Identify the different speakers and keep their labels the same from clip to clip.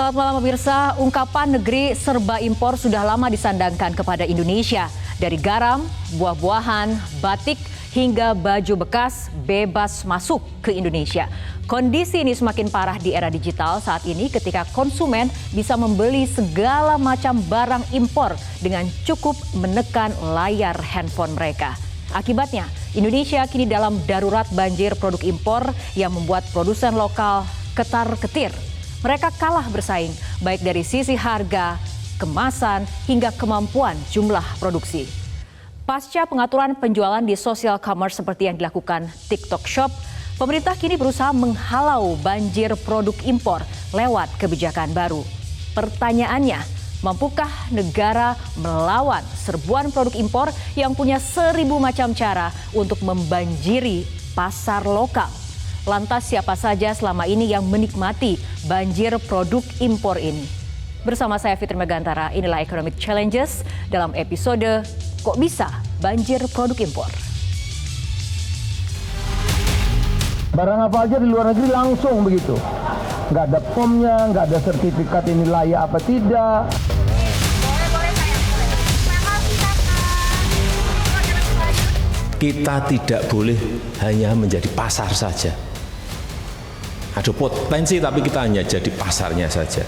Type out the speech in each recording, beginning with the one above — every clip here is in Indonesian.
Speaker 1: Selamat malam pemirsa, ungkapan negeri serba impor sudah lama disandangkan kepada Indonesia. Dari garam, buah-buahan, batik, hingga baju bekas bebas masuk ke Indonesia. Kondisi ini semakin parah di era digital saat ini ketika konsumen bisa membeli segala macam barang impor dengan cukup menekan layar handphone mereka. Akibatnya, Indonesia kini dalam darurat banjir produk impor yang membuat produsen lokal ketar-ketir. Mereka kalah bersaing, baik dari sisi harga, kemasan, hingga kemampuan jumlah produksi. Pasca pengaturan penjualan di social commerce seperti yang dilakukan TikTok Shop, pemerintah kini berusaha menghalau banjir produk impor lewat kebijakan baru. Pertanyaannya, mampukah negara melawan serbuan produk impor yang punya 1000 macam cara untuk membanjiri pasar lokal? Lantas siapa saja selama ini yang menikmati banjir produk impor ini? Bersama saya Fitri Megantara, inilah Economic Challenges dalam episode Kok Bisa Banjir Produk Impor.
Speaker 2: Barang apa aja di luar negeri langsung begitu. Nggak ada POM-nya, nggak ada sertifikat ini layak apa tidak.
Speaker 3: Kita tidak boleh hanya menjadi pasar saja. Ada potensi tapi kita hanya jadi pasarnya saja.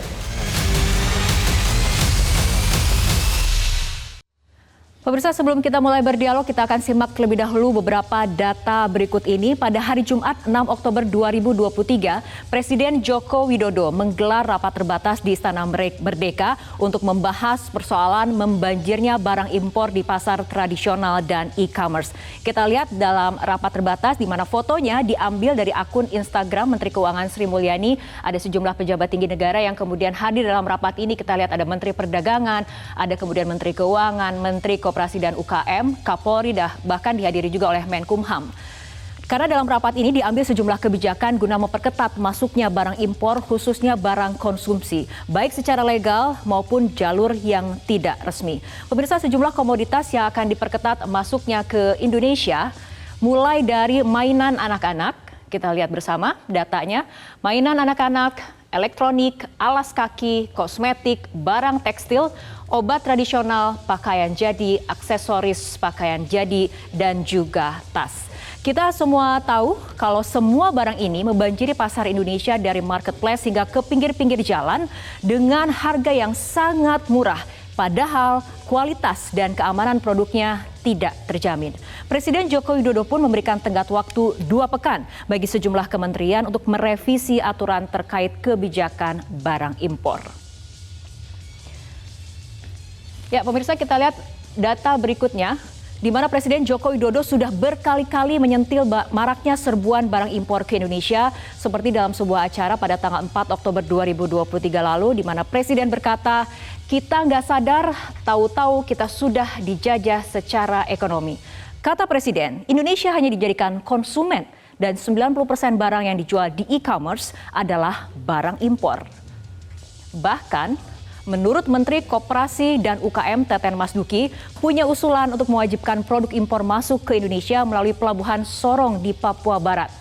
Speaker 1: Pemirsa, sebelum kita mulai berdialog, kita akan simak terlebih dahulu beberapa data berikut ini. Pada hari Jumat 6 Oktober 2023, Presiden Joko Widodo menggelar rapat terbatas di Istana Merdeka untuk membahas persoalan membanjirnya barang impor di pasar tradisional dan e-commerce. Kita lihat dalam rapat terbatas di mana fotonya diambil dari akun Instagram Menteri Keuangan Sri Mulyani. Ada sejumlah pejabat tinggi negara yang kemudian hadir dalam rapat ini. Kita lihat ada Menteri Perdagangan, ada kemudian Menteri Keuangan, Menteri Koperasi dan UKM, Kapolri, bahkan dihadiri juga oleh Menkumham. Karena dalam rapat ini diambil sejumlah kebijakan guna memperketat masuknya barang impor, khususnya barang konsumsi, baik secara legal maupun jalur yang tidak resmi. Pemirsa, sejumlah komoditas yang akan diperketat masuknya ke Indonesia, mulai dari mainan anak-anak, kita lihat bersama datanya, mainan anak-anak, elektronik, alas kaki, kosmetik, barang tekstil, obat tradisional, pakaian jadi, aksesoris pakaian jadi, dan juga tas. Kita semua tahu kalau semua barang ini membanjiri pasar Indonesia dari marketplace hingga ke pinggir-pinggir jalan dengan harga yang sangat murah. Padahal kualitas dan keamanan produknya tidak terjamin. Presiden Joko Widodo pun memberikan tenggat waktu 2 pekan bagi sejumlah kementerian untuk merevisi aturan terkait kebijakan barang impor. Ya, pemirsa, kita lihat data berikutnya, di mana Presiden Joko Widodo sudah berkali-kali menyentil maraknya serbuan barang impor ke Indonesia, seperti dalam sebuah acara pada tanggal 4 Oktober 2023 lalu, di mana Presiden berkata, kita nggak sadar, tahu-tahu kita sudah dijajah secara ekonomi. Kata Presiden, Indonesia hanya dijadikan konsumen dan 90% barang yang dijual di e-commerce adalah barang impor. Bahkan, menurut Menteri Koperasi dan UKM Teten Mas Duki, punya usulan untuk mewajibkan produk impor masuk ke Indonesia melalui pelabuhan Sorong di Papua Barat.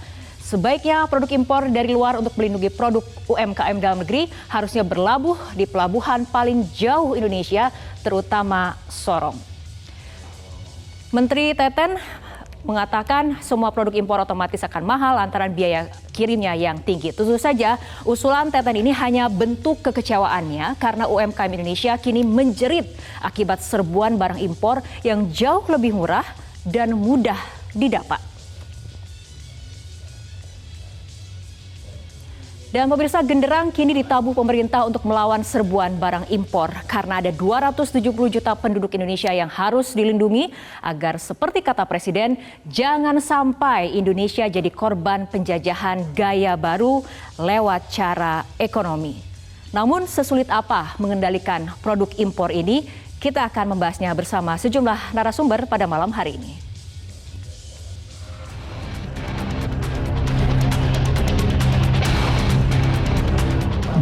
Speaker 1: Sebaiknya produk impor dari luar untuk melindungi produk UMKM dalam negeri harusnya berlabuh di pelabuhan paling jauh Indonesia, terutama Sorong. Menteri Teten mengatakan semua produk impor otomatis akan mahal lantaran biaya kirimnya yang tinggi. Tentu saja usulan Teten ini hanya bentuk kekecewaannya karena UMKM Indonesia kini menjerit akibat serbuan barang impor yang jauh lebih murah dan mudah didapat. Dan pemirsa, genderang kini ditabuh pemerintah untuk melawan serbuan barang impor karena ada 270 juta penduduk Indonesia yang harus dilindungi agar seperti kata Presiden, jangan sampai Indonesia jadi korban penjajahan gaya baru lewat cara ekonomi. Namun sesulit apa mengendalikan produk impor ini? Kita akan membahasnya bersama sejumlah narasumber pada malam hari ini.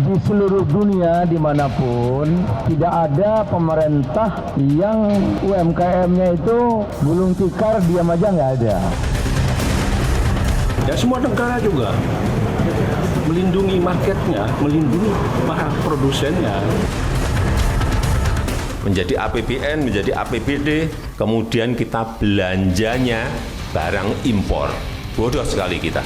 Speaker 2: Di seluruh dunia dimanapun tidak ada pemerintah yang UMKM-nya itu gulung tikar diam aja, nggak ada.
Speaker 3: Ya semua negara juga.
Speaker 4: melindungi marketnya, melindungi para produsennya.
Speaker 3: Menjadi APBN, menjadi APBD, kemudian kita belanjanya barang impor. Bodoh sekali kita.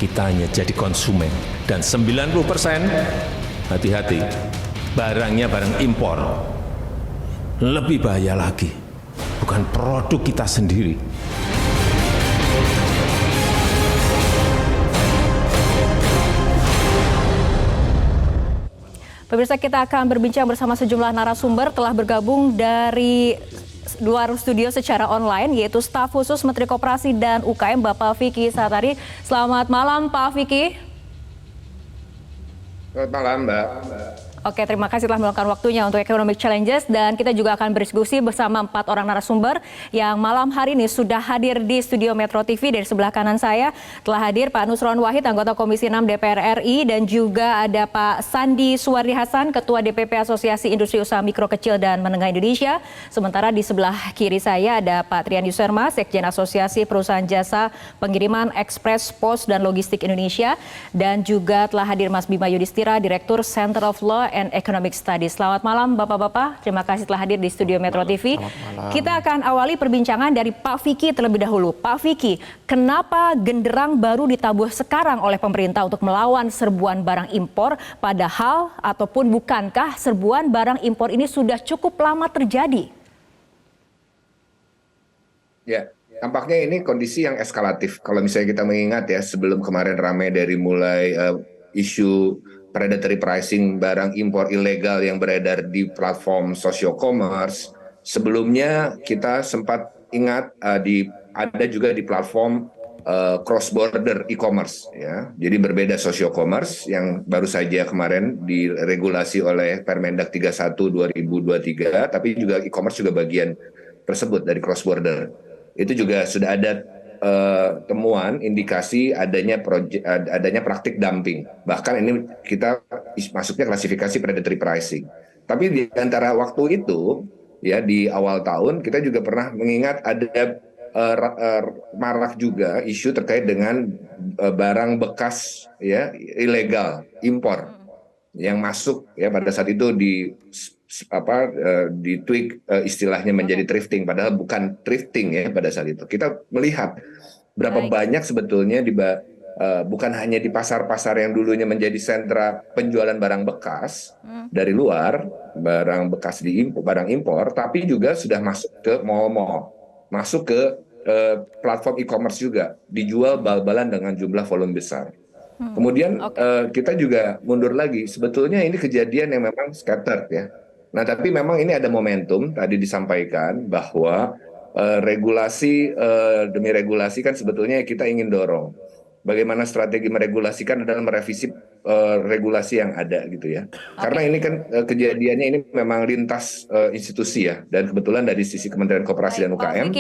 Speaker 3: Kita hanya jadi konsumen. Dan 90%, hati-hati, barangnya barang impor. Lebih bahaya lagi, bukan produk kita sendiri.
Speaker 1: Pemirsa, kita akan berbincang bersama sejumlah narasumber telah bergabung dari luar studio secara online, yaitu staf khusus Menteri Koperasi dan UKM Bapak Vicky Satari. Selamat malam Pak Vicky.
Speaker 5: Selamat malam Mbak.
Speaker 1: Oke, terima kasih telah meluangkan waktunya untuk Economic Challenges, dan kita juga akan berdiskusi bersama 4 orang narasumber yang malam hari ini sudah hadir di studio Metro TV. Dari sebelah kanan saya telah hadir Pak Nusron Wahid, anggota Komisi 6 DPR RI, dan juga ada Pak Sandi Suwardi Hasan, Ketua DPP Asosiasi Industri Usaha Mikro Kecil dan Menengah Indonesia. Sementara di sebelah kiri saya ada Pak Trian Yusserma, Sekjen Asosiasi Perusahaan Jasa Pengiriman Ekspres Pos dan Logistik Indonesia, dan juga telah hadir Mas Bima Yudhistira, Direktur Center of Law and Economic Studies. Selamat malam Bapak-Bapak, terima kasih telah hadir di studio Metro TV. Kita akan awali perbincangan dari Pak Vicky terlebih dahulu. Pak Vicky, kenapa genderang baru ditabuh sekarang oleh pemerintah untuk melawan serbuan barang impor, padahal ataupun bukankah serbuan barang impor ini sudah cukup lama terjadi?
Speaker 5: Ya, tampaknya ini kondisi yang eskalatif. Kalau misalnya kita mengingat ya, sebelum kemarin ramai dari mulai isu predatory pricing barang impor ilegal yang beredar di platform social commerce. Sebelumnya kita sempat ingat ada juga di platform cross border e-commerce ya. Jadi berbeda social commerce yang baru saja kemarin diregulasi oleh Permendag 31 2023, tapi juga e-commerce juga bagian tersebut dari cross border. Itu juga sudah ada temuan indikasi adanya praktik dumping. Bahkan ini kita masuknya klasifikasi predatory pricing. Tapi di antara waktu itu ya, di awal tahun kita juga pernah mengingat ada marak juga isu terkait dengan barang bekas ya ilegal impor yang masuk ya, pada saat itu di tweak istilahnya menjadi thrifting, padahal bukan thrifting ya pada saat itu. Kita melihat berapa banyak sebetulnya bukan hanya di pasar-pasar yang dulunya menjadi sentra penjualan barang bekas dari luar, barang bekas barang impor, tapi juga sudah masuk ke mall-mall, masuk ke platform e-commerce juga, dijual bal-balan dengan jumlah volume besar. Kemudian kita juga mundur lagi, sebetulnya ini kejadian yang memang scattered ya. Nah, tapi memang ini ada momentum tadi disampaikan bahwa regulasi demi regulasi kan sebetulnya kita ingin dorong. Bagaimana strategi meregulasikan adalah merevisi regulasi yang ada gitu ya. Karena ini kan kejadiannya ini memang lintas institusi ya. Dan kebetulan dari sisi Kementerian Koperasi dan UKM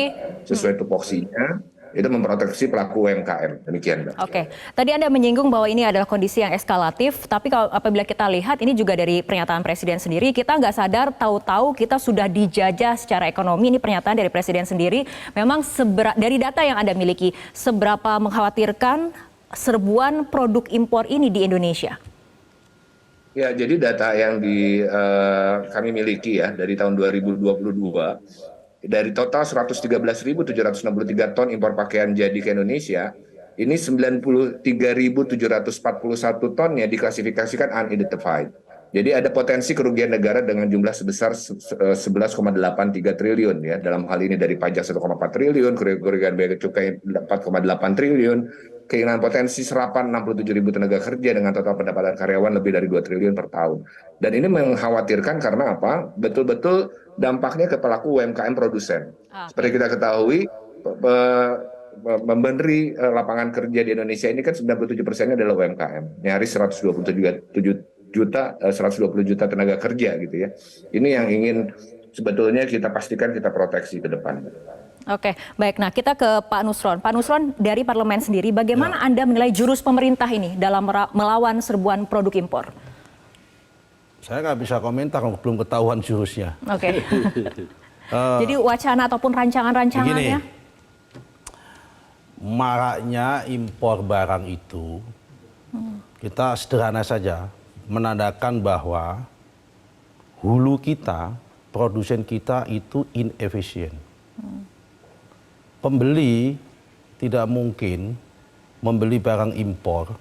Speaker 5: sesuai tupoksinya itu memproteksi pelaku UMKM. Demikian, Mbak.
Speaker 1: Oke, tadi Anda menyinggung bahwa ini adalah kondisi yang eskalatif, tapi kalau apabila kita lihat ini juga dari pernyataan Presiden sendiri, kita nggak sadar tahu-tahu kita sudah dijajah secara ekonomi. Ini pernyataan dari Presiden sendiri. Memang dari data yang Anda miliki, seberapa mengkhawatirkan serbuan produk impor ini di Indonesia?
Speaker 5: Ya, jadi data yang kami miliki ya dari tahun 2022, dari total 113.763 ton impor pakaian jadi ke Indonesia, ini 93.741 tonnya diklasifikasikan unidentified. Jadi ada potensi kerugian negara dengan jumlah sebesar 11,83 triliun ya. Dalam hal ini dari pajak 1,4 triliun, kerugian bea cukai 4,8 triliun, keinginan potensi serapan 67.000 tenaga kerja dengan total pendapatan karyawan lebih dari 2 triliun per tahun. Dan ini mengkhawatirkan karena apa? Betul-betul dampaknya ke pelaku UMKM produsen. Seperti kita ketahui, memberi lapangan kerja di Indonesia ini kan 97%-nya adalah UMKM. Nyaris 120 juta tenaga kerja gitu ya. Ini yang ingin sebetulnya kita pastikan kita proteksi ke depan.
Speaker 1: Oke, baik. Nah, kita ke Pak Nusron. Pak Nusron, dari parlemen sendiri, bagaimana Anda menilai jurus pemerintah ini dalam melawan serbuan produk impor?
Speaker 6: Saya nggak bisa komentar, belum ketahuan jurusnya.
Speaker 1: Oke. Jadi wacana ataupun rancangan-rancangannya?
Speaker 6: maraknya impor barang itu, kita sederhana saja menandakan bahwa hulu kita, produsen kita itu inefisien. Pembeli tidak mungkin membeli barang impor,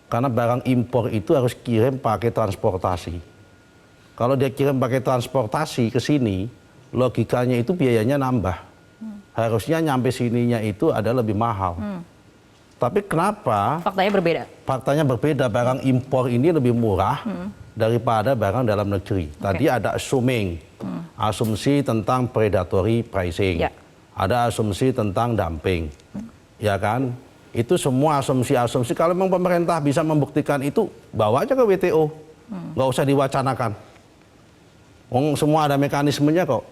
Speaker 6: karena barang impor itu harus kirim pakai transportasi. Kalau dia kirim pakai transportasi ke sini, logikanya itu biayanya nambah. Harusnya nyampe sininya itu ada lebih mahal. Tapi kenapa?
Speaker 1: Faktanya berbeda.
Speaker 6: Faktanya berbeda, barang impor ini lebih murah daripada barang dalam negeri. Tadi ada asumsi tentang predatory pricing.
Speaker 1: Ya.
Speaker 6: Ada asumsi tentang dumping. Ya kan? Itu semua asumsi-asumsi. Kalau memang pemerintah bisa membuktikan itu, bawa aja ke WTO. Nggak usah diwacanakan. Semua ada mekanismenya kok.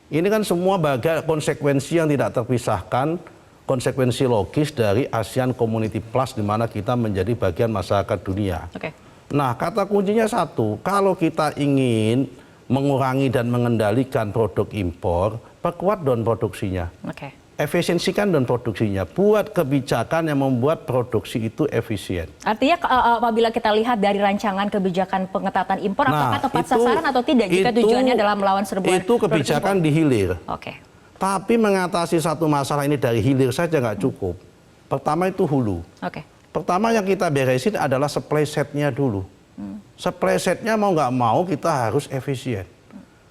Speaker 6: Ini kan semua bagian konsekuensi yang tidak terpisahkan, konsekuensi logis dari ASEAN Community Plus, di mana kita menjadi bagian masyarakat dunia.
Speaker 1: Oke.
Speaker 6: Nah, kata kuncinya satu, kalau kita ingin mengurangi dan mengendalikan produk impor, perkuat don produksinya.
Speaker 1: Oke.
Speaker 6: Efisiensikan don produksinya, buat kebijakan yang membuat produksi itu efisien.
Speaker 1: Artinya apabila kita lihat dari rancangan kebijakan pengetatan impor, apakah tepat sasaran atau tidak jika tujuannya adalah melawan serbuan?
Speaker 6: Itu kebijakan di hilir.
Speaker 1: Oke.
Speaker 6: Tapi mengatasi satu masalah ini dari hilir saja nggak cukup. Pertama itu hulu.
Speaker 1: Oke.
Speaker 6: Pertama yang kita beresin adalah supply set-nya dulu. Supply set-nya mau nggak mau kita harus efisien.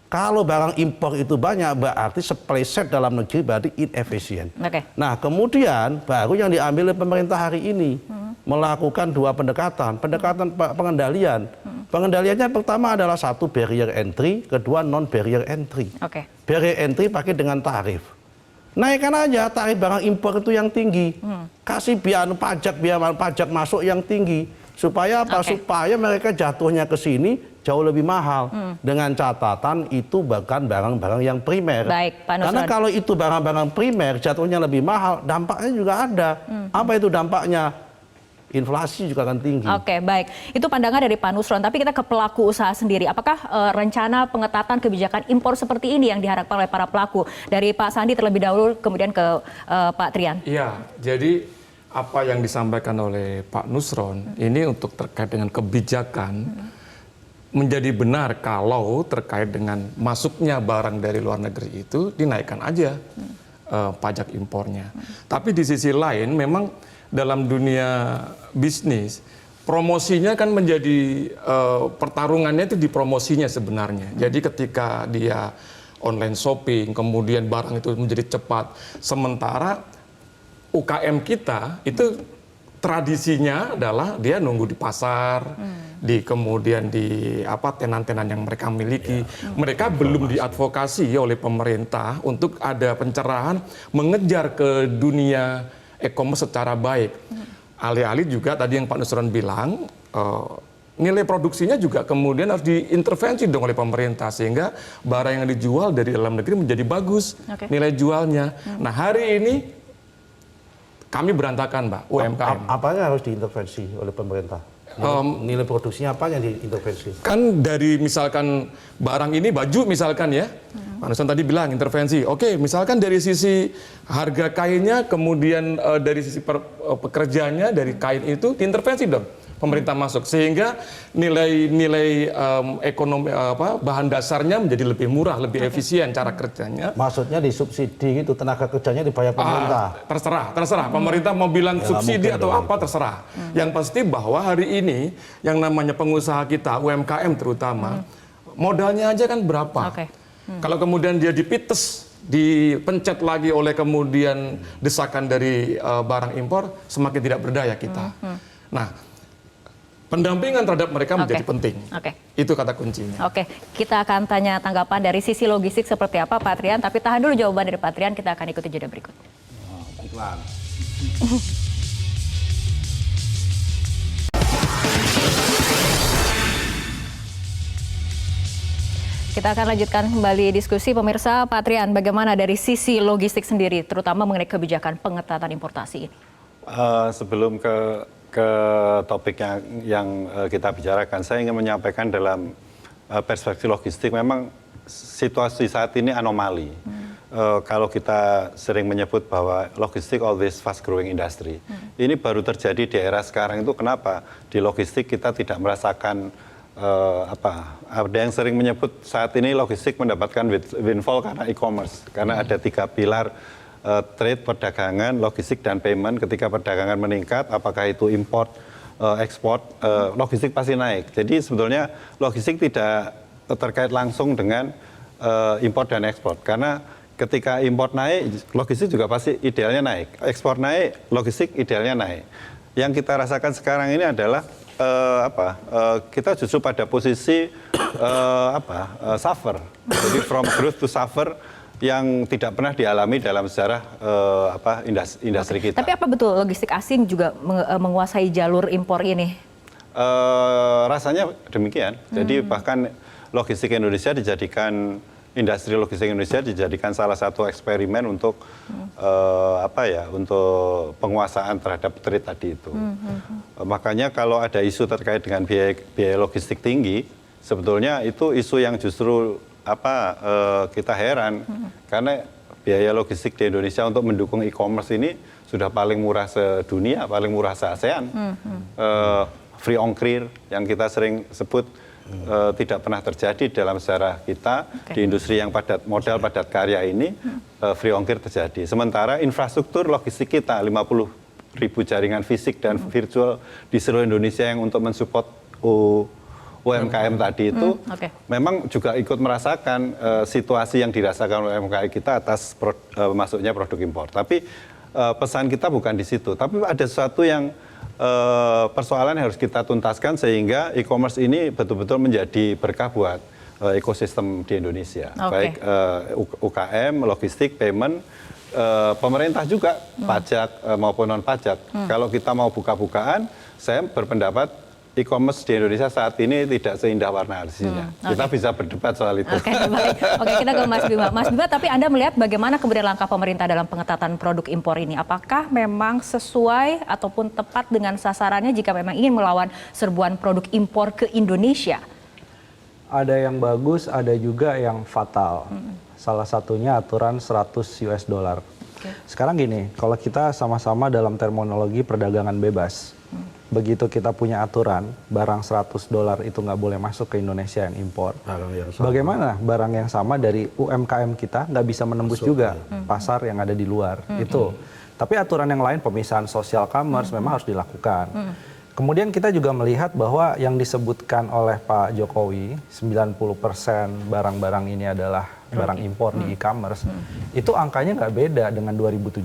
Speaker 6: Kalau barang impor itu banyak, berarti supply set dalam negeri berarti inefisien.
Speaker 1: Oke.
Speaker 6: Nah, kemudian baru yang diambil oleh pemerintah hari ini melakukan dua pendekatan pengendalian. Pengendaliannya pertama adalah satu barrier entry, kedua non barrier entry.
Speaker 1: Oke.
Speaker 6: Barrier entry pakai dengan tarif. Naikkan aja tarif barang impor itu yang tinggi. Kasih biaya pajak masuk yang tinggi. Supaya apa?
Speaker 1: Oke.
Speaker 6: Supaya mereka jatuhnya ke sini jauh lebih mahal. Dengan catatan itu bahkan barang-barang yang primer.
Speaker 1: Baik, Pak Nusron.
Speaker 6: Karena kalau itu barang-barang primer jatuhnya lebih mahal, dampaknya juga ada. Apa itu dampaknya? Inflasi juga akan tinggi.
Speaker 1: Oke, baik. Itu pandangan dari Pak Nusron. Tapi kita ke pelaku usaha sendiri. Apakah rencana pengetatan kebijakan impor seperti ini yang diharapkan oleh para pelaku? Dari Pak Sandi terlebih dahulu, kemudian ke Pak Trian.
Speaker 4: Iya, jadi apa yang disampaikan oleh Pak Nusron ini untuk terkait dengan kebijakan menjadi benar kalau terkait dengan masuknya barang dari luar negeri itu dinaikkan aja pajak impornya. Tapi di sisi lain memang dalam dunia bisnis promosinya kan menjadi pertarungannya itu di promosinya sebenarnya. Jadi ketika dia online shopping kemudian barang itu menjadi cepat, sementara UKM kita itu tradisinya adalah dia nunggu di pasar, kemudian di tenan-tenan yang mereka miliki. Mereka belum diadvokasi oleh pemerintah untuk ada pencerahan mengejar ke dunia e-commerce secara baik. Alih-alih juga tadi yang Pak Nusron bilang, nilai produksinya juga kemudian harus diintervensi dong oleh pemerintah sehingga barang yang dijual dari dalam negeri menjadi bagus nilai jualnya. Nah, hari ini kami berantakan, Mbak, UMKM.
Speaker 6: Apanya harus diintervensi oleh pemerintah? Nilai produksinya apa yang diintervensi?
Speaker 4: Kan dari misalkan barang ini baju misalkan ya, Pak Nusron tadi bilang intervensi. Oke, misalkan dari sisi harga kainnya, kemudian dari sisi pekerjaannya dari kain itu diintervensi dong. Pemerintah masuk sehingga nilai ekonomi bahan dasarnya menjadi lebih murah, lebih efisien cara kerjanya.
Speaker 6: Maksudnya disubsidi itu tenaga kerjanya dibayar pemerintah.
Speaker 4: Terserah. Pemerintah mau bilang subsidi atau apa terserah. Yang pasti bahwa hari ini yang namanya pengusaha kita UMKM terutama modalnya aja kan berapa? Kalau kemudian dia dipites, dipencet lagi oleh kemudian desakan dari barang impor, semakin tidak berdaya kita. Nah, pendampingan terhadap mereka menjadi penting. Itu kata kuncinya.
Speaker 1: Oke, kita akan tanya tanggapan dari sisi logistik seperti apa Pak Trian, tapi tahan dulu jawaban dari Pak Trian, kita akan ikuti jeda berikut.
Speaker 6: Iklan.
Speaker 1: Kita akan lanjutkan kembali diskusi pemirsa. Pak Trian, bagaimana dari sisi logistik sendiri, terutama mengenai kebijakan pengetatan importasi ini?
Speaker 7: Sebelum ke topik yang kita bicarakan, saya ingin menyampaikan dalam perspektif logistik memang situasi saat ini anomali. kalau kita sering menyebut bahwa logistik always fast growing industry, ini baru terjadi di era sekarang itu kenapa? Di logistik kita tidak merasakan ada yang sering menyebut saat ini logistik mendapatkan windfall karena e-commerce, karena ada 3 pilar trade, perdagangan, logistik, dan payment. Ketika perdagangan meningkat, apakah itu import, ekspor, logistik pasti naik. Jadi sebetulnya logistik tidak terkait langsung dengan import dan ekspor, karena ketika import naik, logistik juga pasti idealnya naik. Ekspor naik, logistik idealnya naik. Yang kita rasakan sekarang ini adalah kita justru pada posisi suffer. Jadi from growth to suffer yang tidak pernah dialami dalam sejarah industri kita.
Speaker 1: Tapi apa betul logistik asing juga menguasai jalur impor ini?
Speaker 7: Rasanya demikian. Jadi bahkan logistik Indonesia dijadikan industri logistik Indonesia dijadikan salah satu eksperimen untuk untuk penguasaan terhadap trade tadi itu. Makanya kalau ada isu terkait dengan biaya logistik tinggi, sebetulnya itu isu yang justru kita heran karena biaya logistik di Indonesia untuk mendukung e-commerce ini sudah paling murah sedunia, paling murah se-ASEAN. Free ongkir yang kita sering sebut tidak pernah terjadi dalam sejarah kita di industri yang modal padat karya ini. Free ongkir terjadi. Sementara infrastruktur logistik kita 50.000 jaringan fisik dan virtual di seluruh Indonesia yang untuk mensupport UMKM tadi itu memang juga ikut merasakan situasi yang dirasakan oleh UMKM kita atas masuknya produk impor. Tapi pesan kita bukan di situ. Tapi ada sesuatu yang persoalan yang harus kita tuntaskan sehingga e-commerce ini betul-betul menjadi berkah buat ekosistem di Indonesia. Baik UKM, logistik, payment, pemerintah juga, pajak maupun non-pajak. Kalau kita mau buka-bukaan, saya berpendapat e-commerce di Indonesia saat ini tidak seindah warna aslinya. Kita bisa berdebat soal itu.
Speaker 1: Baik. Kita ke Mas Bima. Mas Bima, tapi Anda melihat bagaimana kemudian langkah pemerintah dalam pengetatan produk impor ini? Apakah memang sesuai ataupun tepat dengan sasarannya jika memang ingin melawan serbuan produk impor ke Indonesia?
Speaker 8: Ada yang bagus, ada juga yang fatal. Salah satunya aturan 100 US dollar. Sekarang gini, kalau kita sama-sama dalam terminologi perdagangan bebas, begitu kita punya aturan barang 100 dolar itu nggak boleh masuk ke Indonesia yang impor. Bagaimana barang yang sama dari UMKM kita nggak bisa menembus juga pasar yang ada di luar itu. Tapi aturan yang lain pemisahan social commerce memang harus dilakukan. Kemudian kita juga melihat bahwa yang disebutkan oleh Pak Jokowi 90% barang-barang ini adalah barang impor di e-commerce, itu angkanya nggak beda dengan 2017.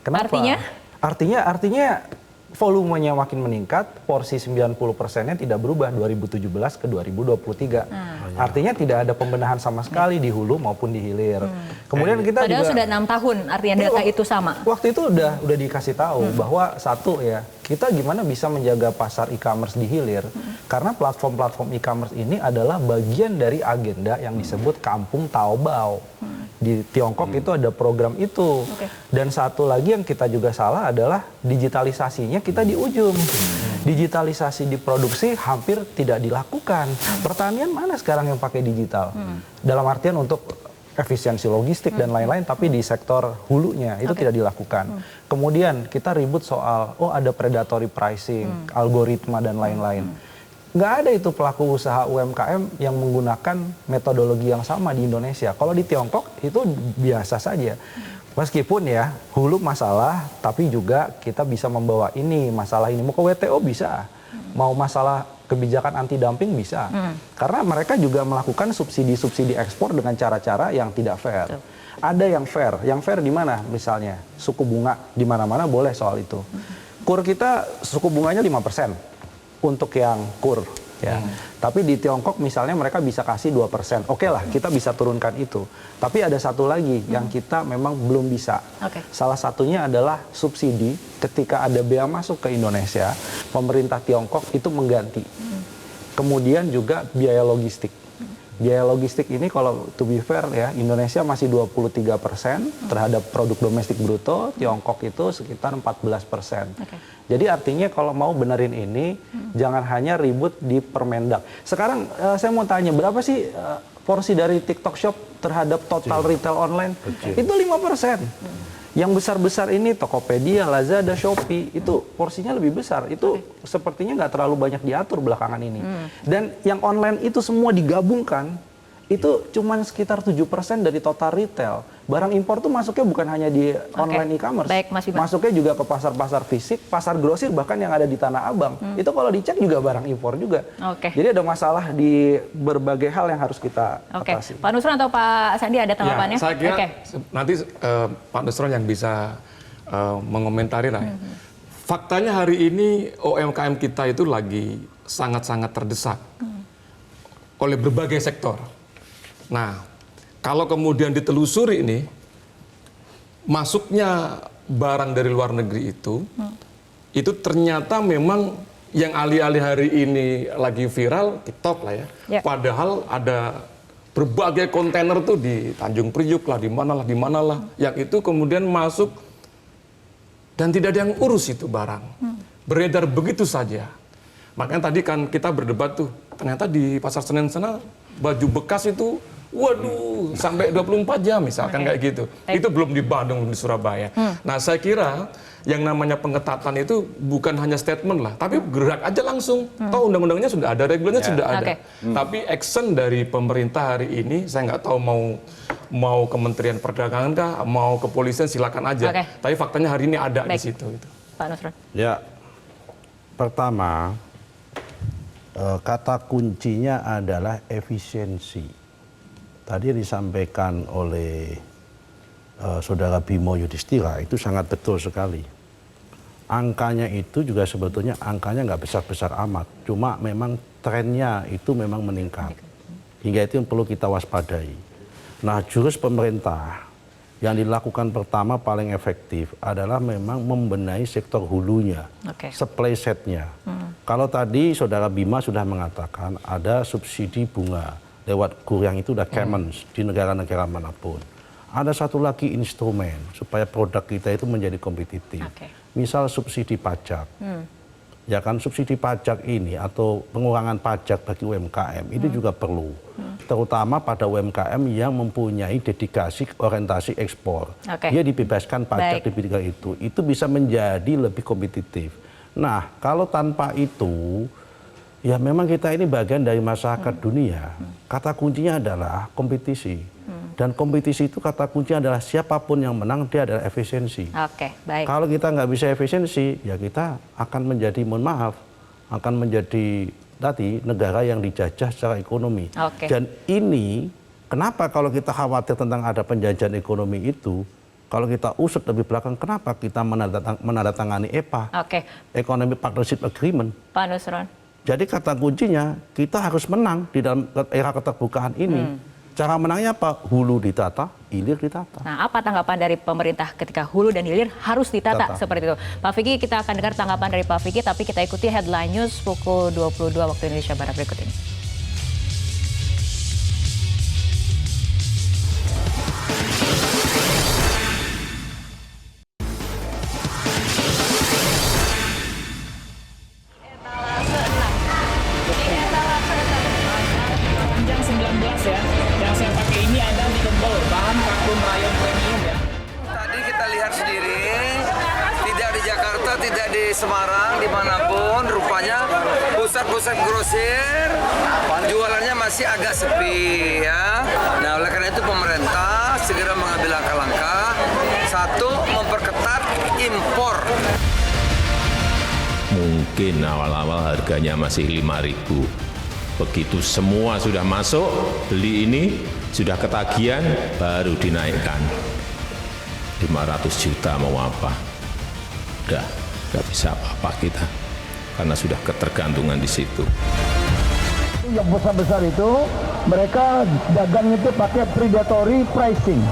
Speaker 8: Kenapa? Artinya volumenya makin meningkat, porsi 90%-nya tidak berubah 2017 ke 2023. Artinya tidak ada pembenahan sama sekali di hulu maupun di hilir. Kemudian kita
Speaker 1: padahal
Speaker 8: juga
Speaker 1: sudah 6 tahun artinya data itu sama.
Speaker 8: Waktu itu udah dikasih tahu bahwa satu ya, kita gimana bisa menjaga pasar e-commerce di hilir, karena platform-platform e-commerce ini adalah bagian dari agenda yang disebut Kampung Taobao. Di Tiongkok itu ada program itu. Dan satu lagi yang kita juga salah adalah digitalisasinya kita di ujung. Digitalisasi di produksi hampir tidak dilakukan. Pertanian mana sekarang yang pakai digital? Dalam artian untuk efisiensi logistik dan lain-lain, tapi di sektor hulunya itu tidak dilakukan. Kemudian kita ribut soal, ada predatory pricing, algoritma dan lain-lain. Nggak ada itu pelaku usaha UMKM yang menggunakan metodologi yang sama di Indonesia. Kalau di Tiongkok itu biasa saja. Meskipun ya hulu masalah, tapi juga kita bisa membawa ini masalah ini. Mau ke WTO bisa, mau masalah kebijakan anti dumping bisa. Karena mereka juga melakukan subsidi-subsidi ekspor dengan cara-cara yang tidak fair. Ada yang fair di mana misalnya suku bunga di mana-mana boleh soal itu. KUR kita suku bunganya 5%. Untuk yang KUR ya. Tapi di Tiongkok misalnya mereka bisa kasih 2%. Oke lah, kita bisa turunkan itu. Tapi ada satu lagi yang kita memang belum bisa. Salah satunya adalah subsidi ketika ada bea masuk ke Indonesia, pemerintah Tiongkok itu mengganti. Kemudian juga biaya logistik. Biaya logistik ini kalau to be fair ya, Indonesia masih 23% terhadap produk domestik bruto, Tiongkok itu sekitar 14%. Jadi artinya kalau mau benerin ini, jangan hanya ribut di Permendak. Sekarang saya mau tanya, berapa sih porsi dari TikTok Shop terhadap total retail online? Itu 5%. Yang besar-besar ini Tokopedia, Lazada, Shopee itu porsinya lebih besar. Itu sepertinya nggak terlalu banyak diatur belakangan ini. Dan yang online itu semua digabungkan itu cuma sekitar 7% dari total retail. Barang impor tuh masuknya bukan hanya di online e-commerce.
Speaker 1: Baik, Mas Bima.
Speaker 8: Masuknya juga ke pasar-pasar fisik, pasar grosir bahkan yang ada di Tanah Abang. Itu kalau dicek juga barang impor juga. Jadi ada masalah di berbagai hal yang harus kita atasi.
Speaker 1: Pak Nusron atau Pak Sandi ada tanggapannya?
Speaker 4: Ya, saya kira nanti Pak Nusron yang bisa mengomentari lah. Faktanya hari ini UMKM kita itu lagi sangat-sangat terdesak oleh berbagai sektor. Nah, kalau kemudian ditelusuri ini, masuknya barang dari luar negeri itu ternyata memang yang alih-alih hari ini lagi viral, TikTok lah ya. Padahal ada berbagai kontainer tuh di Tanjung Priuk lah, di mana lah, yang itu kemudian masuk dan tidak ada yang urus itu barang. Beredar begitu saja. Makanya tadi kan kita berdebat tuh, ternyata di Pasar Senen sana baju bekas itu waduh, sampai 24 jam misalkan kayak gitu. Itu belum di Bandung, belum di Surabaya. Nah, saya kira yang namanya pengetatan itu bukan hanya statement lah, tapi gerak aja langsung. Tahu undang-undangnya sudah ada, regulasinya sudah ada. Tapi action dari pemerintah hari ini, saya nggak tahu mau Kementerian Perdagangan kah, mau kepolisian silakan aja. Tapi faktanya hari ini ada di situ. Gitu.
Speaker 1: Pak Nusron.
Speaker 6: Ya, pertama kata kuncinya adalah efisiensi. Tadi disampaikan oleh Saudara Bimo Yudhistira itu sangat betul sekali. Angkanya itu juga sebetulnya angkanya nggak besar-besar amat. Cuma memang trennya itu memang meningkat. Hingga itu yang perlu kita waspadai. Nah, jurus pemerintah yang dilakukan pertama paling efektif adalah memang membenahi sektor hulunya, supply setnya. Kalau tadi Saudara Bima sudah mengatakan ada subsidi bunga lewat KUR yang itu udah common di negara-negara manapun. Ada satu lagi instrumen supaya produk kita itu menjadi kompetitif. Misal subsidi pajak. Ya kan, subsidi pajak ini atau pengurangan pajak bagi UMKM itu juga perlu. Terutama pada UMKM yang mempunyai dedikasi orientasi ekspor. Dia dibebaskan pajak di bidang itu. Itu bisa menjadi lebih kompetitif. Nah, kalau tanpa itu ya memang kita ini bagian dari masyarakat dunia. Kata kuncinya adalah kompetisi. Dan kompetisi itu kata kuncinya adalah siapapun yang menang dia adalah efisiensi. Kalau kita nggak bisa efisiensi, ya kita akan menjadi, mohon maaf, akan menjadi tadi negara yang dijajah secara ekonomi. Dan ini kenapa kalau kita khawatir tentang ada penjajahan ekonomi itu, kalau kita usut lebih belakang, kenapa kita menandatangani EPA, Economic Partnership Agreement.
Speaker 1: Pak Nusron.
Speaker 6: Jadi kata kuncinya kita harus menang di dalam era keterbukaan ini. Cara menangnya apa? Hulu ditata, hilir ditata.
Speaker 1: Nah, apa tanggapan dari pemerintah ketika hulu dan hilir harus ditata seperti itu? Pak Vicky, kita akan dengar tanggapan dari Pak Vicky, tapi kita ikuti headline news pukul 22 waktu Indonesia Barat berikut ini.
Speaker 9: Semarang, dimanapun rupanya pusat-pusat grosir jualannya masih agak sepi ya. Nah, oleh karena itu pemerintah segera mengambil langkah-langkah. Satu, memperketat impor.
Speaker 3: Mungkin awal-awal harganya masih 5.000. Begitu semua sudah masuk, beli ini, sudah ketagihan, baru dinaikkan. 500 juta mau apa? Udah. Nggak bisa apa-apa kita, karena sudah ketergantungan di situ.
Speaker 2: Yang besar-besar itu, mereka dagang itu pakai predatory pricing.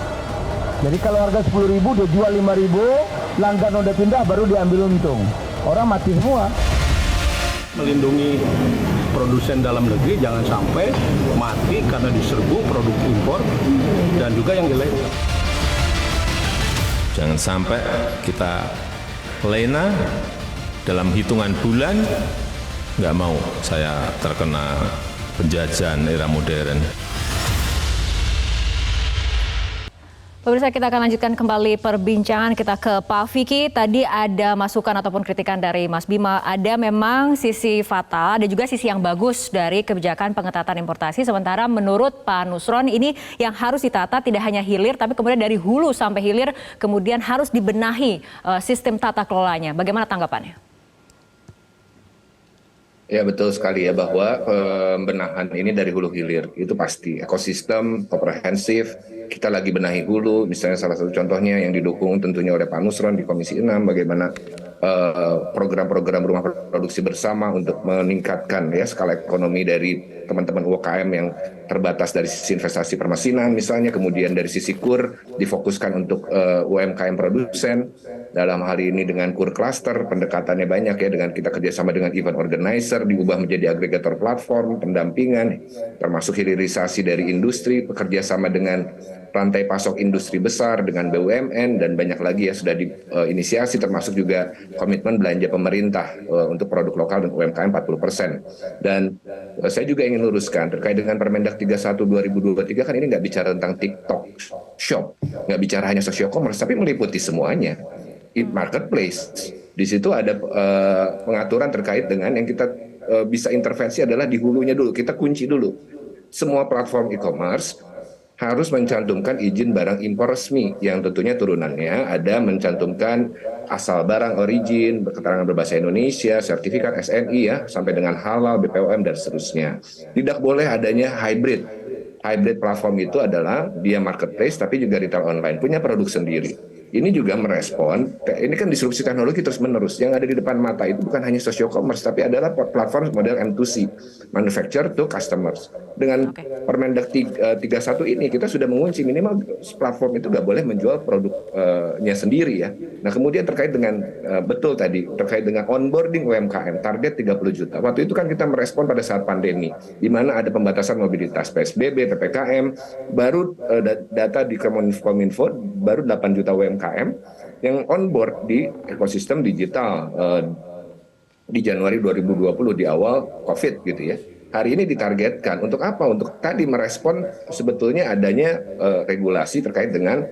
Speaker 2: Jadi kalau harga 10.000, dia jual 5.000, langgan udah pindah, baru diambil untung. Orang mati semua.
Speaker 10: Melindungi
Speaker 6: produsen dalam negeri jangan sampai mati karena diserbu produk impor dan juga yang ilegal.
Speaker 3: Jangan sampai kita lena dalam hitungan bulan, nggak mau saya terkena penjajahan era modern.
Speaker 1: Pemirsa, kita akan lanjutkan kembali perbincangan kita ke Pak Vicky. Tadi ada masukan ataupun kritikan dari Mas Bima. Ada memang sisi fatal, ada juga sisi yang bagus dari kebijakan pengetatan importasi. Sementara menurut Pak Nusron ini yang harus ditata tidak hanya hilir, tapi kemudian dari hulu sampai hilir kemudian harus dibenahi sistem tata kelolanya. Bagaimana tanggapannya?
Speaker 5: Ya betul sekali ya, bahwa pembenahan ini dari hulu hilir itu pasti ekosistem komprehensif. Kita lagi benahi hulu, misalnya salah satu contohnya yang didukung tentunya oleh Pak Nusron di Komisi 6, bagaimana program-program rumah produksi bersama untuk meningkatkan ya skala ekonomi dari teman-teman UMKM yang terbatas dari sisi investasi permesinan misalnya, kemudian dari sisi KUR difokuskan untuk UMKM produsen. Dalam hal ini dengan KUR cluster, pendekatannya banyak ya, dengan kita kerjasama dengan event organizer, diubah menjadi agregator platform, pendampingan, termasuk hilirisasi dari industri, bekerja sama dengan rantai pasok industri besar, dengan BUMN, dan banyak lagi ya sudah diinisiasi, termasuk juga komitmen belanja pemerintah untuk produk lokal dan UMKM 40%. Dan saya juga ingin luruskan, terkait dengan Permendak 31 2023 kan ini nggak bicara tentang TikTok Shop, nggak bicara hanya social commerce, tapi meliputi semuanya. Marketplace. Di situ ada pengaturan terkait dengan yang kita bisa intervensi adalah di hulunya dulu. Kita kunci dulu. Semua platform e-commerce harus mencantumkan izin barang impor resmi yang tentunya turunannya ada mencantumkan asal barang origin, keterangan berbahasa Indonesia, sertifikat SNI ya, sampai dengan halal, BPOM dan seterusnya. Tidak boleh adanya hybrid. Hybrid platform itu adalah dia marketplace tapi juga retail online, punya produk sendiri. Ini juga merespon, ini kan disrupsi teknologi terus-menerus. Yang ada di depan mata itu bukan hanya social commerce, tapi adalah platform model M2C, manufacturer to customers. Dengan Permendak 31 ini, kita sudah mengunci minimal platform itu nggak boleh menjual produknya sendiri ya. Nah kemudian terkait dengan, betul tadi, terkait dengan onboarding UMKM, target 30 juta. Waktu itu kan kita merespon pada saat pandemi, di mana ada pembatasan mobilitas, PSBB, PPKM, baru data di Kominfo, baru 8 juta UMKM yang on board di ekosistem digital di Januari 2020 di awal COVID gitu ya. Hari ini ditargetkan untuk apa? Untuk tadi merespon sebetulnya adanya regulasi terkait dengan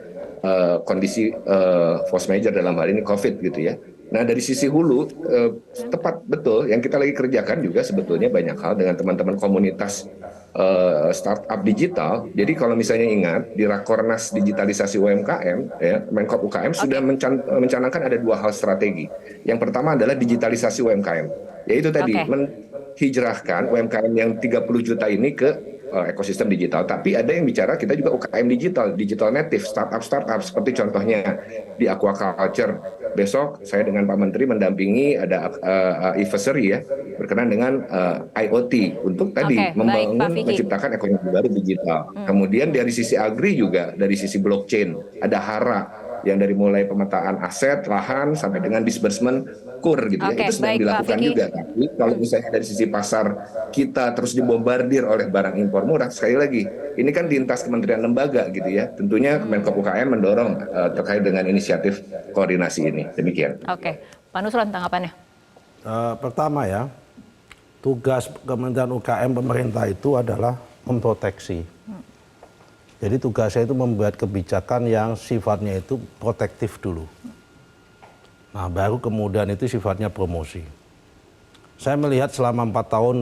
Speaker 5: kondisi force major dalam hal ini COVID gitu ya. Nah dari sisi hulu tepat betul yang kita lagi kerjakan juga sebetulnya banyak hal dengan teman-teman komunitas startup digital. Jadi kalau misalnya ingat di Rakornas Digitalisasi UMKM, ya, Menko UKM sudah mencanangkan ada 2 hal strategi. Yang pertama adalah digitalisasi UMKM, yaitu tadi menghijrahkan UMKM yang 30 juta ini ke ekosistem digital. Tapi ada yang bicara kita juga UKM digital native, startup seperti contohnya di aquaculture. Besok saya dengan Pak Menteri mendampingi ada advisory ya berkenaan dengan IoT untuk tadi membangun, menciptakan ekonomi baru digital. Kemudian dari sisi agri juga, dari sisi blockchain ada HARA yang dari mulai pemetaan aset, lahan sampai dengan disbursement KUR gitu ya. Itu sedang dilakukan juga. Tapi kalau misalnya dari sisi pasar kita terus dibombardir oleh barang impor murah, sekali lagi ini kan lintas kementerian lembaga gitu ya. Tentunya Menko UKM mendorong terkait dengan inisiatif koordinasi ini. Demikian.
Speaker 1: Oke, Pak Nusron tanggapannya.
Speaker 6: Pertama ya, tugas Kementerian UKM pemerintah itu adalah memproteksi. Jadi tugasnya itu membuat kebijakan yang sifatnya itu protektif dulu. Nah baru kemudian itu sifatnya promosi. Saya melihat selama 4 tahun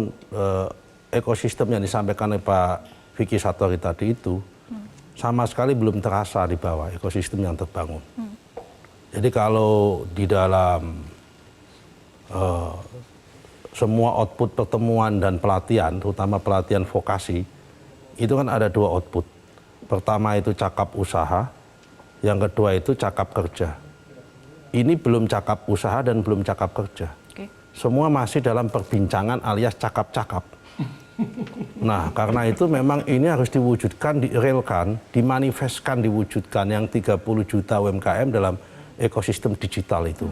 Speaker 6: ekosistem yang disampaikan oleh Pak Vicky Satori tadi itu sama sekali belum terasa di bawah ekosistem yang terbangun. Jadi kalau di dalam semua output pertemuan dan pelatihan, terutama pelatihan vokasi, itu kan ada 2 output. Pertama itu cakap usaha, yang kedua itu cakap kerja. Ini belum cakap usaha dan belum cakap kerja. Semua masih dalam perbincangan alias cakap-cakap. Nah, karena itu memang ini harus diwujudkan, direalkan, dimanifestkan, diwujudkan yang 30 juta UMKM dalam ekosistem digital itu.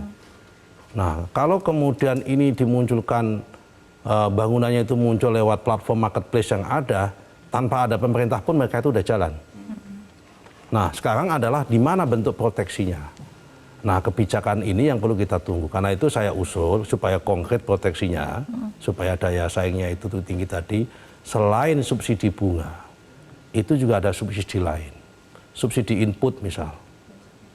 Speaker 6: Nah, kalau kemudian ini dimunculkan bangunannya itu muncul lewat platform marketplace yang ada, tanpa ada pemerintah pun mereka itu udah jalan. Nah, sekarang adalah di mana bentuk proteksinya. Nah, kebijakan ini yang perlu kita tunggu. Karena itu saya usul supaya konkret proteksinya, supaya daya saingnya itu tinggi tadi, selain subsidi bunga, itu juga ada subsidi lain. Subsidi input misal.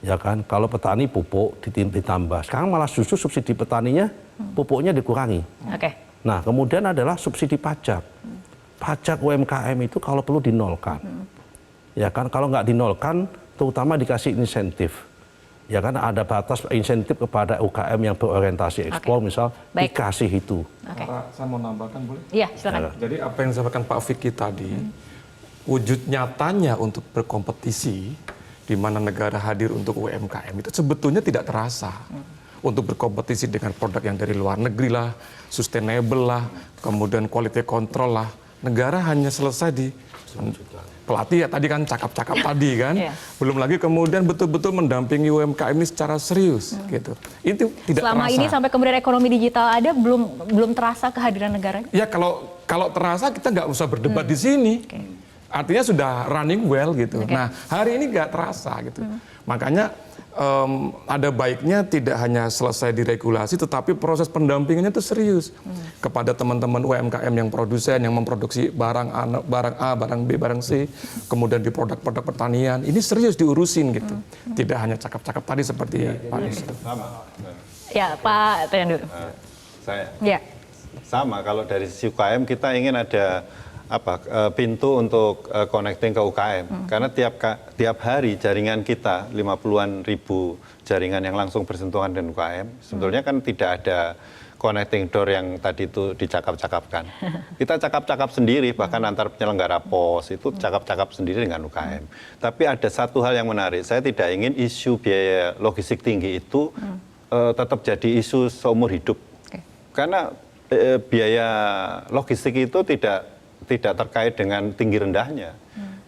Speaker 6: Ya kan, kalau petani pupuk ditambah. Sekarang malah justru subsidi petaninya, pupuknya dikurangi.
Speaker 1: Oke.
Speaker 6: Nah, kemudian adalah subsidi pajak. Pajak UMKM itu kalau perlu dinolkan. Ya kan, kalau nggak dinolkan, terutama dikasih insentif. Ya kan, ada batas insentif kepada UKM yang berorientasi ekspor, misal dikasih itu.
Speaker 4: Pak, saya mau nambahkan boleh?
Speaker 1: Iya, silakan.
Speaker 4: Jadi apa yang disampaikan Pak Vicky tadi, wujud nyatanya untuk berkompetisi, di mana negara hadir untuk UMKM itu sebetulnya tidak terasa. Untuk berkompetisi dengan produk yang dari luar negeri lah, sustainable lah, kemudian quality control lah. Negara hanya selesai di pelatih ya tadi kan cakap-cakap tadi kan, belum lagi kemudian betul-betul mendampingi UMKM ini secara serius gitu. Itu tidak
Speaker 1: selama
Speaker 4: terasa.
Speaker 1: ini sampai kemudian ekonomi digital ada belum terasa kehadiran negaranya?
Speaker 4: Ya kalau terasa kita nggak usah berdebat di sini. Artinya sudah running well gitu. Nah hari ini nggak terasa gitu. Makanya ada baiknya tidak hanya selesai diregulasi, tetapi proses pendampingannya itu serius kepada teman-teman UMKM yang produsen, yang memproduksi barang A, barang B, barang C, kemudian di produk-produk pertanian. Ini serius diurusin gitu. Tidak hanya cakap-cakap tadi seperti Pak Nis.
Speaker 1: Ya, Pak Tanya dulu.
Speaker 7: Saya.
Speaker 1: Ya.
Speaker 7: Sama, kalau dari sisi UKM kita ingin ada pintu untuk connecting ke UKM. Karena tiap hari jaringan kita 50-an ribu jaringan yang langsung bersentuhan dengan UKM, sebetulnya kan tidak ada connecting door yang tadi itu dicakap-cakapkan. Kita cakap-cakap sendiri, bahkan antar penyelenggara pos itu cakap-cakap sendiri dengan UKM. Tapi ada satu hal yang menarik, saya tidak ingin isu biaya logistik tinggi itu tetap jadi isu seumur hidup. Karena biaya logistik itu tidak terkait dengan tinggi rendahnya,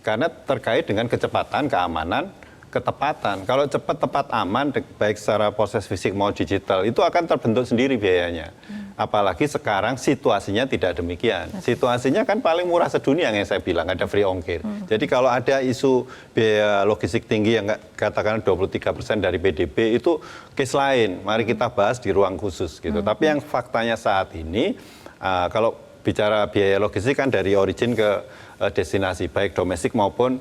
Speaker 7: karena terkait dengan kecepatan, keamanan, ketepatan. Kalau cepat, tepat, aman, baik secara proses fisik mau digital, itu akan terbentuk sendiri biayanya. Apalagi sekarang situasinya tidak demikian. Situasinya kan paling murah sedunia yang saya bilang, ada free ongkir. Jadi kalau ada isu biaya logistik tinggi yang katakan 23% dari PDB, itu case lain. Mari kita bahas di ruang khusus gitu. Tapi yang faktanya saat ini, kalau bicara biaya logistik kan dari origin ke destinasi, baik domestik maupun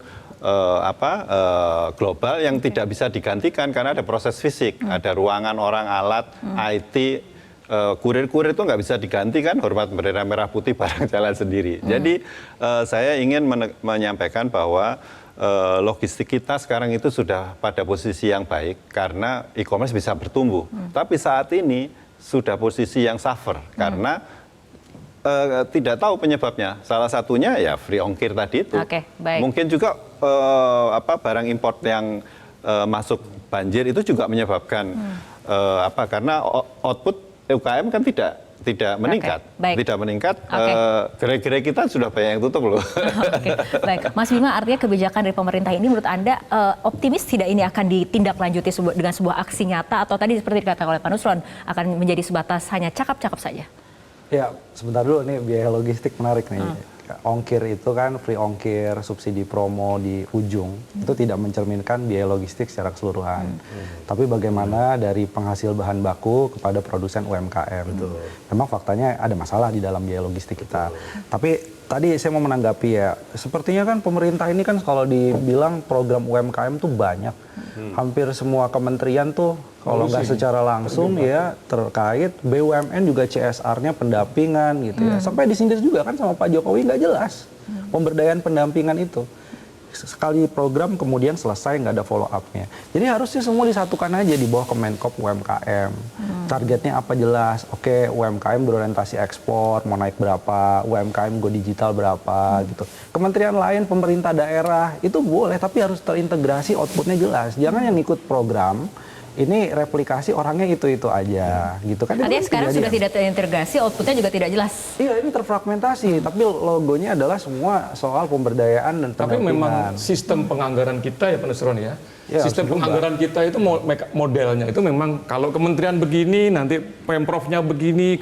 Speaker 7: global yang tidak bisa digantikan karena ada proses fisik, ada ruangan orang, alat, IT, kurir-kurir itu nggak bisa digantikan, hormat bendera merah putih barang jalan sendiri. Jadi saya ingin menyampaikan bahwa logistik kita sekarang itu sudah pada posisi yang baik karena e-commerce bisa bertumbuh. Tapi saat ini sudah posisi yang suffer karena tidak tahu penyebabnya. Salah satunya ya free ongkir tadi itu.
Speaker 1: Baik.
Speaker 7: Mungkin juga barang import yang masuk banjir itu juga menyebabkan karena output UKM kan tidak meningkat. Tidak meningkat. Gerai-gerai kita sudah banyak yang tutup loh.
Speaker 1: Baik, Mas Bima, artinya kebijakan dari pemerintah ini menurut Anda optimis tidak ini akan ditindaklanjuti dengan sebuah aksi nyata atau tadi seperti dikatakan oleh Pak Nusron akan menjadi sebatas hanya cakap-cakap saja?
Speaker 8: Ya, sebentar dulu nih, biaya logistik menarik nih. Ongkir itu kan free ongkir, subsidi promo di ujung, itu tidak mencerminkan biaya logistik secara keseluruhan. Tapi bagaimana dari penghasil bahan baku kepada produsen UMKM. Memang faktanya ada masalah di dalam biaya logistik kita. Tapi tadi saya mau menanggapi ya, sepertinya kan pemerintah ini kan kalau dibilang program UMKM tuh banyak. Hampir semua kementerian tuh kalau nggak secara langsung ya terkait BUMN juga CSR-nya pendampingan gitu ya. Sampai disindir juga kan sama Pak Jokowi nggak jelas pemberdayaan pendampingan itu. Sekali program kemudian selesai nggak ada follow up-nya. Jadi harusnya semua disatukan aja di bawah Kemenkop UMKM. Targetnya apa jelas. Oke, UMKM berorientasi ekspor mau naik berapa, UMKM go digital berapa gitu. Kementerian lain, pemerintah daerah itu boleh tapi harus terintegrasi, outputnya jelas. Jangan yang ikut program ini replikasi orangnya itu aja gitu kan.
Speaker 1: Artinya sekarang sudah tidak terintegrasi, outputnya juga tidak jelas.
Speaker 8: Iya, ini terfragmentasi, tapi logonya adalah semua soal pemberdayaan dan pendampingan.
Speaker 4: Tapi memang sistem penganggaran kita ya Pak Nusron ya, sistem penganggaran kita itu modelnya itu memang kalau kementerian begini, nanti pemprovnya begini,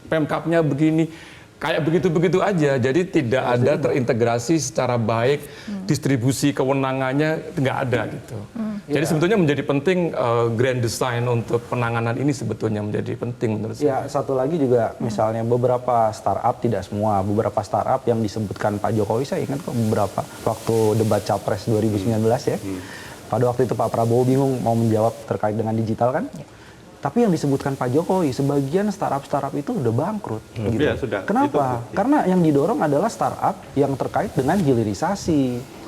Speaker 4: Pemkapnya begini, kayak begitu-begitu aja. Jadi tidak ada terintegrasi secara baik, distribusi kewenangannya nggak ada gitu. Jadi sebetulnya menjadi penting grand design untuk penanganan ini sebetulnya menjadi penting menurut saya.
Speaker 8: Ya, satu lagi juga misalnya beberapa startup, tidak semua, beberapa startup yang disebutkan Pak Jokowi, saya ingat kok beberapa waktu debat Capres 2019 ya. Pada waktu itu Pak Prabowo bingung mau menjawab terkait dengan digital kan. Tapi yang disebutkan Pak Jokowi, sebagian startup-startup itu udah bangkrut. Gitu.
Speaker 7: Ya, sudah.
Speaker 8: Kenapa? Karena yang didorong adalah startup yang terkait dengan hilirisasi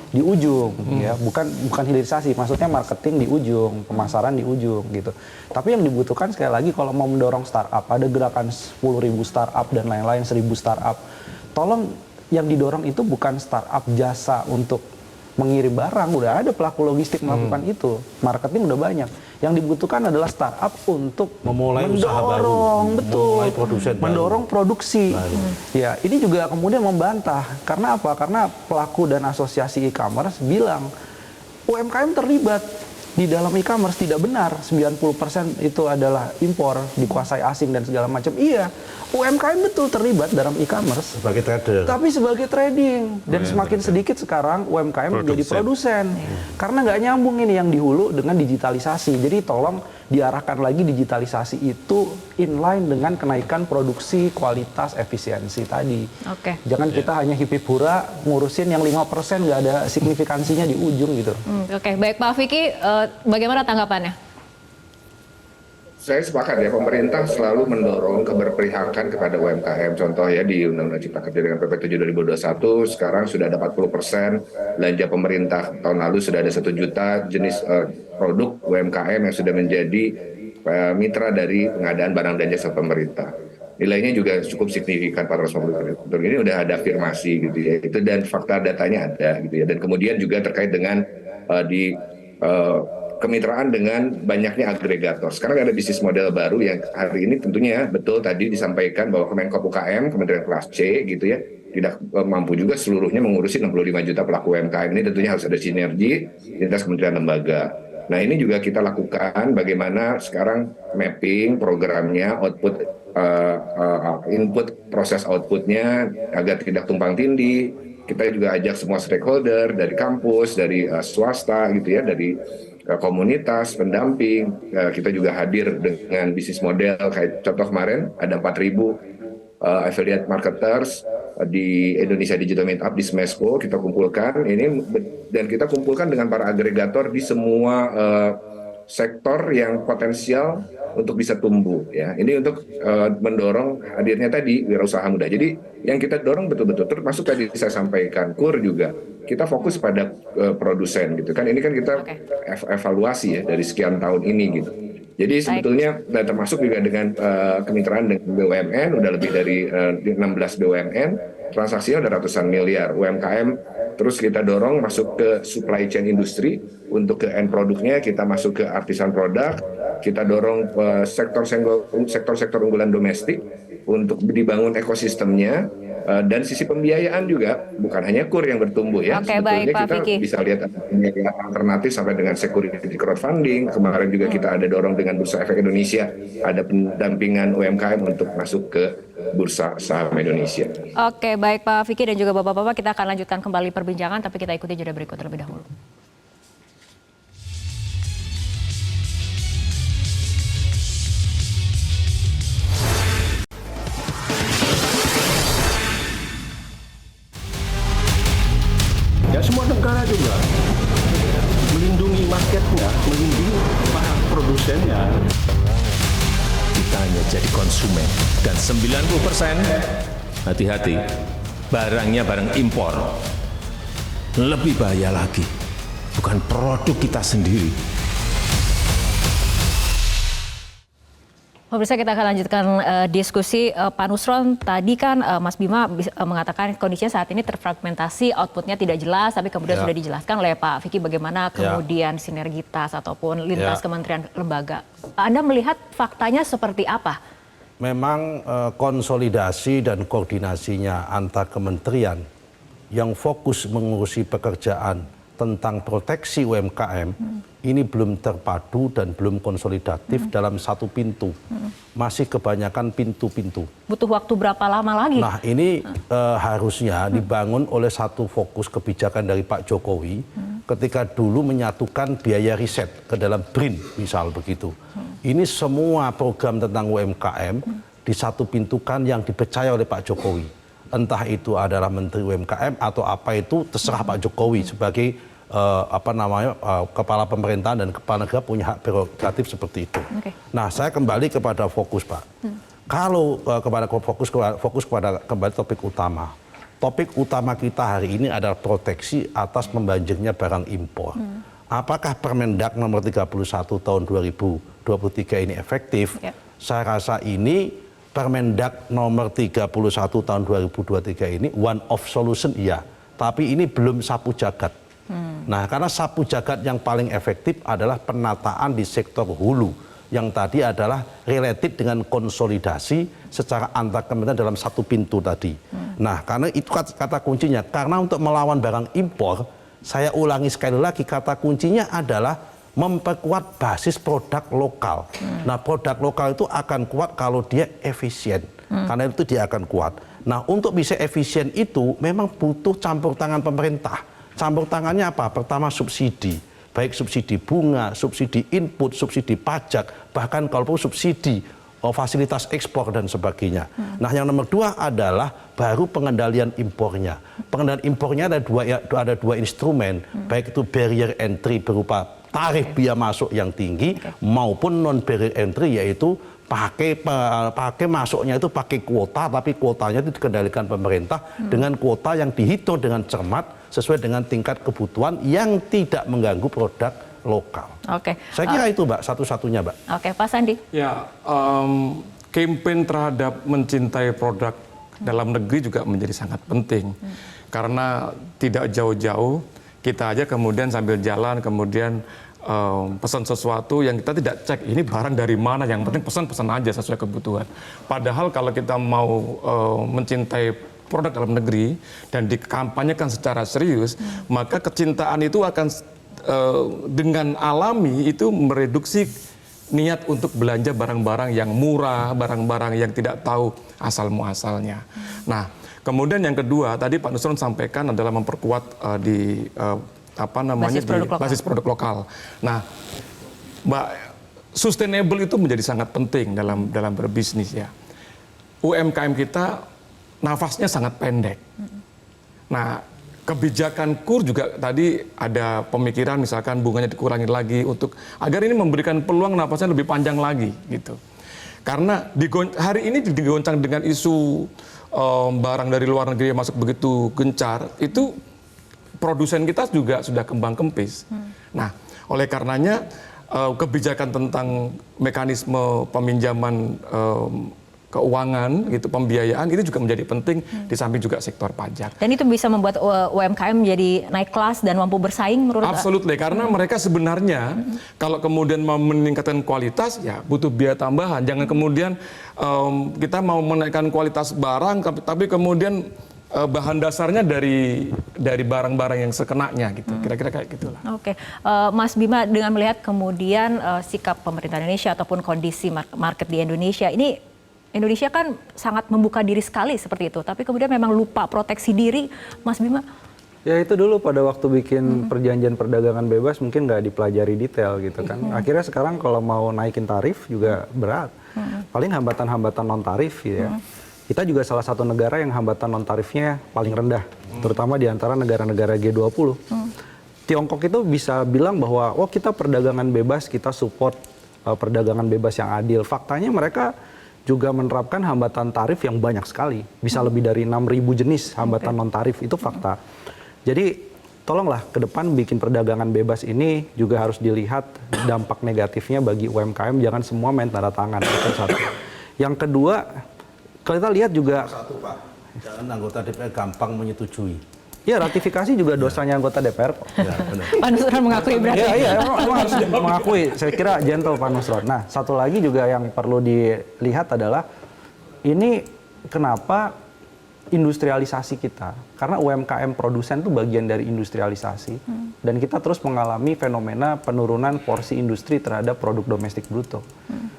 Speaker 8: di ujung, ya, bukan hilirisasi, maksudnya marketing di ujung, pemasaran di ujung gitu. Tapi yang dibutuhkan sekali lagi kalau mau mendorong startup, ada gerakan 10.000 startup dan lain-lain, 1.000 startup. Tolong yang didorong itu bukan startup jasa untuk mengirim barang, udah ada pelaku logistik melakukan itu, marketing udah banyak. Yang dibutuhkan adalah startup untuk
Speaker 6: Memulai usaha baru,
Speaker 8: betul,
Speaker 6: memulai produsen baru.
Speaker 8: mendorong produksi. Ya, ini juga kemudian membantah. Karena apa? Karena pelaku dan asosiasi e-commerce bilang UMKM terlibat di dalam e-commerce, tidak benar. 90% itu adalah impor, dikuasai asing dan segala macam. Iya, UMKM betul terlibat dalam e-commerce.
Speaker 6: Sebagai trader.
Speaker 8: Tapi sebagai trading. Dan semakin sedikit sekarang UMKM menjadi produsen. Karena nggak nyambung ini yang di hulu dengan digitalisasi. Jadi tolong diarahkan lagi digitalisasi itu inline dengan kenaikan produksi, kualitas, efisiensi tadi.
Speaker 1: Oke.
Speaker 8: Jangan kita hanya hip-hip hura ngurusin yang 5% nggak ada signifikansinya di ujung gitu.
Speaker 1: Oke, baik Pak Vicky, bagaimana tanggapannya?
Speaker 5: Saya sepakat ya, pemerintah selalu mendorong keberpihakan kepada UMKM. Contoh ya di Undang-Undang Cipta Kerja dengan PP 7 2021, sekarang sudah ada 40% belanja pemerintah. Tahun lalu sudah ada 1 juta jenis produk UMKM yang sudah menjadi mitra dari pengadaan barang dan jasa pemerintah. Nilainya juga cukup signifikan, 450 triliun. Ini udah ada afirmasi gitu ya. Itu dan fakta datanya ada gitu ya. Dan kemudian juga terkait dengan kemitraan dengan banyaknya agregator. Sekarang ada bisnis model baru yang hari ini tentunya betul tadi disampaikan bahwa Kemenko UKM, Kementerian Kelas C gitu ya, tidak mampu juga seluruhnya mengurusi 65 juta pelaku UMKM. Ini tentunya harus ada sinergi lintas kementerian lembaga. Nah ini juga kita lakukan bagaimana sekarang mapping programnya, output, input, proses outputnya agar tidak tumpang tindih. Kita juga ajak semua stakeholder dari kampus, dari swasta gitu ya, dari komunitas, pendamping. Kita juga hadir dengan bisnis model kayak contoh kemarin ada 4.000 affiliate marketers di Indonesia Digital Meetup di Smesco. Kita kumpulkan ini dan kita kumpulkan dengan para agregator di semua sektor yang potensial untuk bisa tumbuh ya. Ini untuk mendorong hadirnya tadi wirausaha muda. Jadi yang kita dorong betul-betul termasuk tadi saya sampaikan KUR juga. Kita fokus pada produsen gitu kan. Ini kan kita evaluasi ya dari sekian tahun ini gitu. Jadi sebetulnya dan termasuk juga dengan kemitraan dengan BUMN udah lebih dari 16 BUMN, transaksinya udah ratusan miliar. UMKM terus kita dorong masuk ke supply chain industri, untuk ke end produknya kita masuk ke artisan produk, kita dorong sektor-sektor unggulan domestik untuk dibangun ekosistemnya, dan sisi pembiayaan juga bukan hanya KUR yang bertumbuh ya.
Speaker 1: Oke, baik, Pak Vicky.
Speaker 5: Kita bisa lihat pembiayaan alternatif sampai dengan security crowdfunding. Kemarin juga kita ada dorong dengan Bursa Efek Indonesia, ada pendampingan UMKM untuk masuk ke Bursa Saham Indonesia.
Speaker 1: Oke, baik Pak Vicky dan juga Bapak-Bapak, kita akan lanjutkan kembali perbincangan, tapi kita ikuti jeda berikut terlebih dahulu.
Speaker 10: Ya semua negara juga melindungi marketnya, melindungi para produsennya.
Speaker 3: Kita hanya jadi konsumen dan 90% hati-hati, barangnya barang impor. Lebih bahaya lagi, bukan produk kita sendiri.
Speaker 1: Pemirsa, kita akan lanjutkan diskusi. Pak Nusron, tadi kan Mas Bima mengatakan kondisinya saat ini terfragmentasi, outputnya tidak jelas, tapi kemudian sudah dijelaskan oleh Pak Vicky bagaimana kemudian sinergitas ataupun lintas kementerian lembaga. Anda melihat faktanya seperti apa?
Speaker 6: Memang konsolidasi dan koordinasinya antar kementerian yang fokus mengurusi pekerjaan tentang proteksi UMKM ini belum terpadu dan belum konsolidatif dalam satu pintu. Masih kebanyakan pintu-pintu.
Speaker 1: Butuh waktu berapa lama lagi?
Speaker 6: Nah ini harusnya dibangun oleh satu fokus kebijakan dari Pak Jokowi ketika dulu menyatukan biaya riset ke dalam BRIN misal begitu. Ini semua program tentang UMKM di satu pintukan yang dipercaya oleh Pak Jokowi. Entah itu adalah Menteri UMKM atau apa itu terserah Pak Jokowi sebagai kepala pemerintahan dan kepala negara punya hak prerogatif seperti itu. Nah, saya kembali kepada fokus, Pak. Kalau fokus kepada kembali topik utama. Topik utama kita hari ini adalah proteksi atas membanjirnya barang impor. Apakah Permendak nomor 31 tahun 2023 ini efektif? Saya rasa ini Permendak nomor 31 tahun 2023 ini one of solution iya, tapi ini belum sapu jagat. Nah, karena sapu jagat yang paling efektif adalah penataan di sektor hulu yang tadi adalah related dengan konsolidasi secara antar kementerian dalam satu pintu tadi. Nah, karena itu kata kuncinya. Karena untuk melawan barang impor, saya ulangi sekali lagi, kata kuncinya adalah memperkuat basis produk lokal. Nah, produk lokal itu akan kuat kalau dia efisien. Karena itu dia akan kuat. Nah, untuk bisa efisien itu memang butuh campur tangan pemerintah. Campur tangannya apa? Pertama subsidi. Baik subsidi bunga, subsidi input, subsidi pajak, bahkan kalaupun subsidi fasilitas ekspor dan sebagainya. Nah, yang nomor dua adalah baru pengendalian impornya. Pengendalian impornya ada dua instrumen, baik itu barrier entry berupa tarif biaya masuk yang tinggi maupun non barrier entry, yaitu pakai masuknya itu pakai kuota, tapi kuotanya itu dikendalikan pemerintah dengan kuota yang dihitung dengan cermat sesuai dengan tingkat kebutuhan yang tidak mengganggu produk lokal. Saya kira itu, Mbak, satu-satunya, Mbak.
Speaker 1: Pak Sandi.
Speaker 4: Ya, campaign terhadap mencintai produk dalam negeri juga menjadi sangat penting. Karena tidak jauh-jauh kita aja kemudian sambil jalan kemudian pesan sesuatu yang kita tidak cek ini barang dari mana, yang penting pesan aja sesuai kebutuhan. Padahal kalau kita mau mencintai produk dalam negeri dan dikampanyekan secara serius, maka kecintaan itu akan dengan alami itu mereduksi niat untuk belanja barang-barang yang murah, barang-barang yang tidak tahu asal muasalnya. Nah, kemudian yang kedua tadi Pak Nusron sampaikan adalah memperkuat basis produk lokal. Nah, Mbak, sustainable itu menjadi sangat penting dalam berbisnis ya. UMKM kita nafasnya sangat pendek. Nah, kebijakan KUR juga tadi ada pemikiran misalkan bunganya dikurangi lagi untuk agar ini memberikan peluang nafasnya lebih panjang lagi gitu. Karena hari ini digoncang dengan isu barang dari luar negeri yang masuk begitu gencar, itu produsen kita juga sudah kembang kempis. Nah, oleh karenanya kebijakan tentang mekanisme peminjaman keuangan gitu, pembiayaan itu juga menjadi penting di samping juga sektor pajak. Dan
Speaker 1: itu bisa membuat UMKM menjadi naik kelas dan mampu bersaing menurut
Speaker 4: Absolutely, karena mereka sebenarnya kalau kemudian mau meningkatkan kualitas ya butuh biaya tambahan. Jangan kemudian kita mau menaikkan kualitas barang tapi kemudian bahan dasarnya dari barang-barang yang sekenanya gitu, kira-kira kayak gitulah.
Speaker 1: Mas Bima, dengan melihat kemudian sikap pemerintah Indonesia ataupun kondisi market di Indonesia ini, Indonesia kan sangat membuka diri sekali seperti itu, tapi kemudian memang lupa proteksi diri, Mas Bima.
Speaker 8: Ya itu dulu pada waktu bikin perjanjian perdagangan bebas mungkin nggak dipelajari detail gitu kan. Akhirnya sekarang kalau mau naikin tarif juga berat. Paling hambatan-hambatan non tarif gitu ya. Kita juga salah satu negara yang hambatan non tarifnya paling rendah, terutama di antara negara-negara G20. Tiongkok itu bisa bilang bahwa kita perdagangan bebas, kita support perdagangan bebas yang adil. Faktanya mereka juga menerapkan hambatan tarif yang banyak sekali. Bisa lebih dari 6.000 jenis hambatan non-tarif, itu fakta. Jadi tolonglah ke depan bikin perdagangan bebas ini juga harus dilihat dampak negatifnya bagi UMKM, jangan semua main tanda tangan. Itu satu. Yang kedua, kita lihat juga...
Speaker 6: Satu, Pak. Jangan anggota DPR gampang menyetujui.
Speaker 8: Ya, ratifikasi juga dosanya anggota DPR kok.
Speaker 6: Ya,
Speaker 1: Pak Nusron mengakui berarti.
Speaker 8: Iya, emang harus mengakui. Saya kira gentle Pak Nusron. Nah, satu lagi juga yang perlu dilihat adalah ini kenapa industrialisasi kita, karena UMKM produsen itu bagian dari industrialisasi, dan kita terus mengalami fenomena penurunan porsi industri terhadap produk domestik bruto.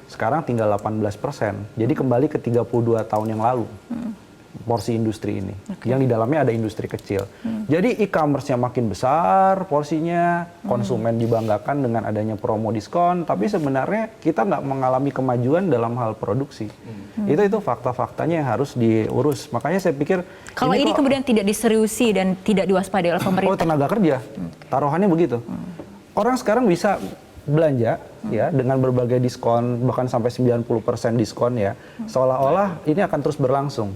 Speaker 8: Sekarang tinggal 18%, jadi kembali ke 32 tahun yang lalu. Porsi industri ini, yang di dalamnya ada industri kecil. Jadi e-commerce-nya makin besar porsinya, konsumen dibanggakan dengan adanya promo diskon, tapi sebenarnya kita nggak mengalami kemajuan dalam hal produksi. Itu fakta-faktanya yang harus diurus. Makanya saya pikir
Speaker 1: kalau ini kemudian tidak diseriusi dan tidak diwaspadai oleh pemerintah.
Speaker 8: Oh, tenaga kerja, taruhannya begitu. Orang sekarang bisa belanja ya dengan berbagai diskon, bahkan sampai 90% diskon ya, seolah-olah ini akan terus berlangsung.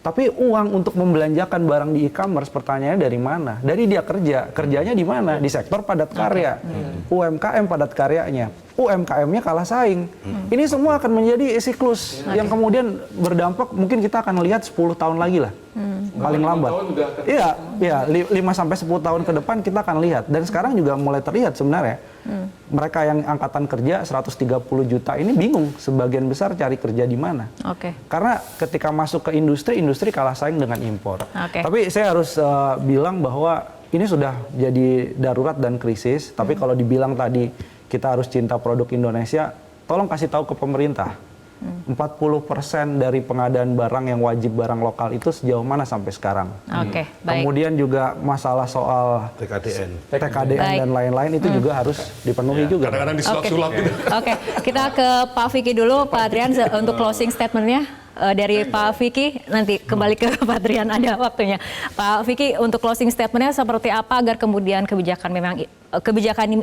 Speaker 8: Tapi uang untuk membelanjakan barang di e-commerce, pertanyaannya dari mana? Dari dia kerja, kerjanya di mana? Di sektor padat karya, UMKM padat karyanya, UMKM-nya kalah saing. Ini semua akan menjadi siklus yang kemudian berdampak, mungkin kita akan lihat 10 tahun lagi lah, paling lambat. Iya, 5-10 tahun ke depan kita akan lihat. Dan sekarang juga mulai terlihat sebenarnya, mereka yang angkatan kerja 130 juta ini bingung sebagian besar cari kerja di mana. Karena ketika masuk ke industri kalah saing dengan impor. Tapi saya harus bilang bahwa ini sudah jadi darurat dan krisis. Tapi kalau dibilang tadi kita harus cinta produk Indonesia, tolong kasih tahu ke pemerintah. 40% dari pengadaan barang yang wajib barang lokal itu sejauh mana sampai sekarang.
Speaker 1: Baik.
Speaker 8: Kemudian juga masalah soal TKDN dan lain-lain itu juga harus dipenuhi juga.
Speaker 4: Kadang-kadang disulap-sulap gitu.
Speaker 1: Kita ke Pak Vicky dulu, Pak Adrian, untuk closing statement-nya. Dari Pak Vicky, nanti kembali ke Pak Adrian, ada waktunya. Pak Vicky, untuk closing statement-nya seperti apa agar kemudian kebijakan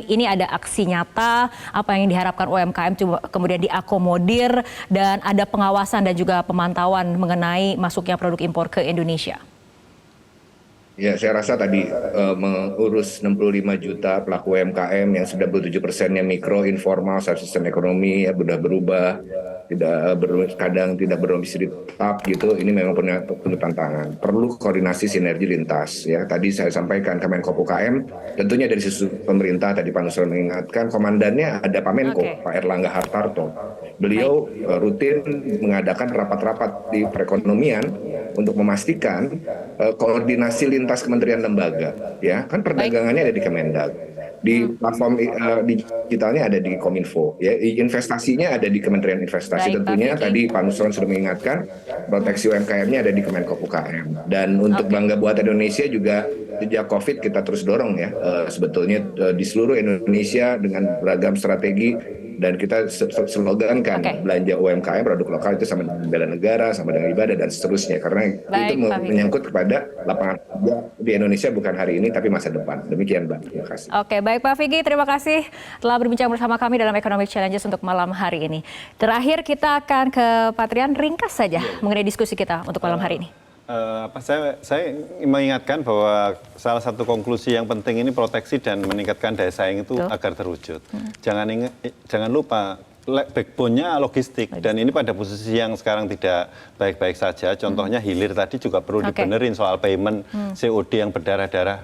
Speaker 1: ini ada aksi nyata, apa yang diharapkan UMKM kemudian diakomodir, dan ada pengawasan dan juga pemantauan mengenai masuknya produk impor ke Indonesia?
Speaker 5: Ya, saya rasa tadi mengurus 65 juta pelaku UMKM yang 97%-nya mikro, informal, subsisten ekonomi, ya sudah berubah, kadang tidak berdomisili tetap gitu. Ini memang penuh tantangan. Perlu koordinasi sinergi lintas. Ya, tadi saya sampaikan Kemenko UKM, tentunya dari sisi pemerintah tadi Pak Nusron mengingatkan, komandannya ada Pak Menko, Pak Erlangga Hartarto. Beliau rutin mengadakan rapat-rapat di perekonomian untuk memastikan koordinasi lintas kementerian lembaga, ya kan perdagangannya ada di Kemendag, di platform digitalnya ada di Kominfo, ya investasinya ada di Kementerian Investasi. Tentunya tadi Pak Nusron sudah mengingatkan proteksi UMKM-nya ada di Kemenko UKM. Dan untuk Bangga Buatan Indonesia juga sejak COVID kita terus dorong ya, sebetulnya di seluruh Indonesia dengan beragam strategi. Dan kita slogankan belanja UMKM produk lokal itu sama dengan bela negara, sama dengan ibadah dan seterusnya. Karena itu menyangkut kepada lapangan kerja di Indonesia bukan hari ini tapi masa depan. Demikian Mbak, terima kasih.
Speaker 1: Baik Pak Vicky, terima kasih telah berbincang bersama kami dalam Economic Challenges untuk malam hari ini. Terakhir kita akan ke Pak Trian, ringkas saja mengenai diskusi kita untuk malam hari ini.
Speaker 7: Saya mengingatkan bahwa salah satu konklusi yang penting ini proteksi dan meningkatkan daya saing itu agar terwujud. Jangan lupa backbone-nya logistik, dan ini pada posisi yang sekarang tidak baik-baik saja. Contohnya hilir tadi juga perlu dibenerin soal payment COD yang berdarah-darah.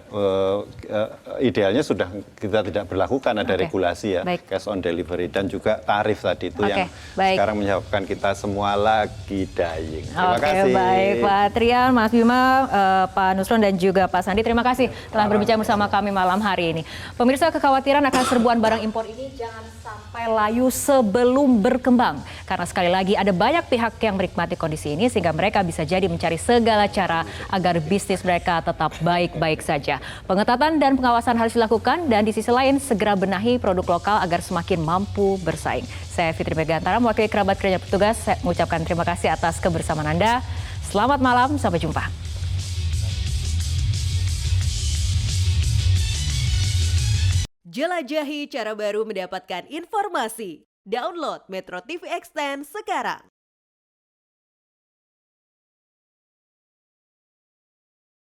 Speaker 7: Idealnya sudah kita tidak berlakukan, ada regulasi ya, cash on delivery, dan juga tarif tadi itu yang sekarang menyebabkan kita semua lagi dying. Terima kasih.
Speaker 1: Baik Pak Trian, Mas Bima, Pak Nusron dan juga Pak Sandi, terima kasih telah berbincang bersama kami malam hari ini. Pemirsa, kekhawatiran akan serbuan barang impor ini jangan sampai layu sebelum berkembang. Karena sekali lagi ada banyak pihak yang menikmati kondisi ini sehingga mereka bisa jadi mencari segala cara agar bisnis mereka tetap baik-baik saja. Pengetatan dan pengawasan harus dilakukan, dan di sisi lain segera benahi produk lokal agar semakin mampu bersaing. Saya Fitri Megantara, mewakili kerabat kerja petugas, saya mengucapkan terima kasih atas kebersamaan Anda. Selamat malam, sampai jumpa.
Speaker 11: Jelajahi cara baru mendapatkan informasi. Download Metro TV Extend sekarang.